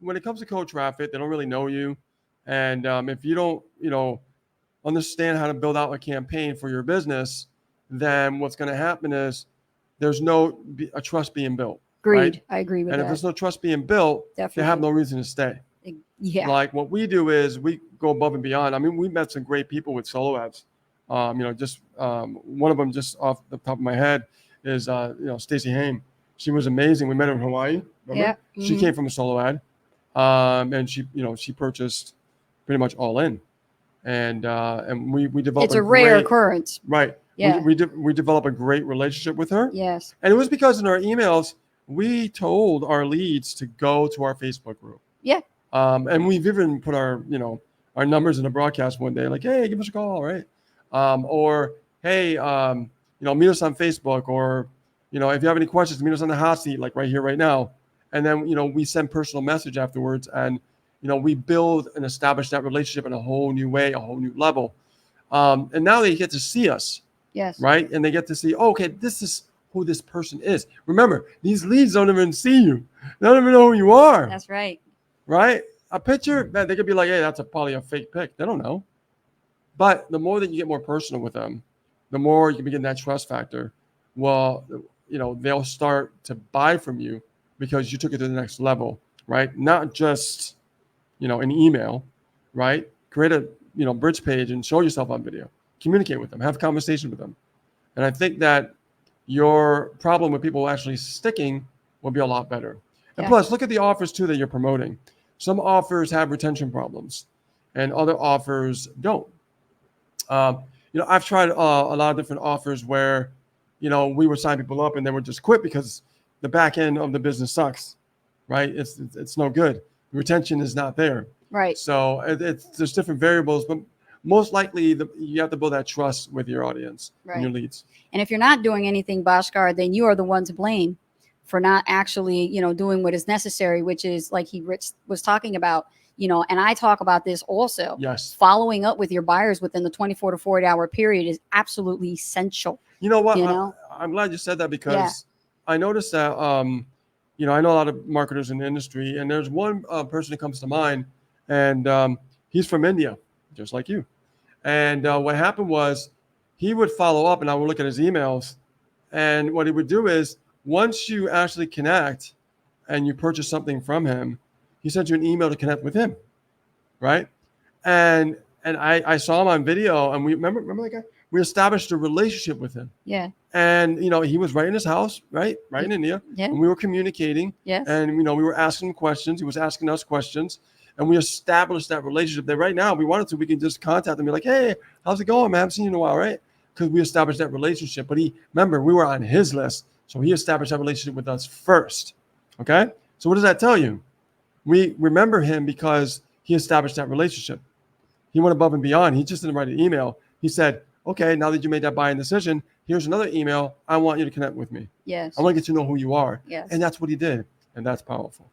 when it comes to cold traffic, they don't really know you. And if you don't, understand how to build out a campaign for your business, then what's going to happen is there's a trust being built. Agreed. Right? I agree with and that. If there's no trust being built, Definitely. they have no reason to stay. Yeah. Like what we do is we go above and beyond. I mean, we met some great people with solo ads. One of them just off the top of my head is, Stacey Haim. She was amazing. We met her in Hawaii. Remember? Yeah. She came from a solo ad. And she purchased pretty much all in. And we developed it's a rare occurrence. Right. Yeah. We developed a great relationship with her. Yes. And it was because in our emails, we told our leads to go to our Facebook group. Yeah. And we've even put our numbers in the broadcast one day, like, hey, give us a call, right? Or, hey, meet us on Facebook, or, if you have any questions, meet us on the hot seat, like right here, right now. And then, we send personal message afterwards, and, we build and establish that relationship in a whole new way, a whole new level. And now they get to see us. Yes. Right. And they get to see, okay, this is who this person is. Remember, these leads don't even see you. They don't even know who you are. That's right. Right. A picture, man, they could be like, hey, that's probably a fake pic. They don't know. But the more that you get more personal with them, the more you begin that trust factor. Well, they'll start to buy from you because you took it to the next level, right? Not just, an email, right? Create a, bridge page and show yourself on video. Communicate with them, have a conversation with them. And I think that your problem with people actually sticking will be a lot better. And plus, look at the offers too that you're promoting. Some offers have retention problems and other offers don't. I've tried a lot of different offers where, we would sign people up and they would just quit because the back end of the business sucks, right? It's no good. The retention is not there. Right. So there's different variables, but most likely you have to build that trust with your audience and your leads. And if you're not doing anything, Bhaskar, then you are the one to blame for not actually, doing what is necessary, which is like Rich was talking about, and I talk about this also. Yes. Following up with your buyers within the 24 to 48 hour period is absolutely essential. You know what? I'm glad you said that because I noticed that, I know a lot of marketers in the industry, and there's one person that comes to mind, and he's from India, just like you. And what happened was he would follow up, and I would look at his emails. And what he would do is once you actually connect and you purchase something from him, he sent you an email to connect with him, right? And I saw him on video, and we remember that guy? We established a relationship with him. Yeah. And, he was right in his house, right in India. Yeah. And we were communicating. Yes. And, we were asking him questions. He was asking us questions. And we established that relationship that right now, if we wanted to, we can just contact them and be like, hey, how's it going, man? I haven't seen you in a while, right? Because we established that relationship. But remember, we were on his list. So he established that relationship with us first. Okay? So what does that tell you? We remember him because he established that relationship. He went above and beyond. He just didn't write an email. He said, okay, now that you made that buying decision, here's another email. I want you to connect with me. Yes. I want to get to know who you are. Yes. And that's what he did. And that's powerful.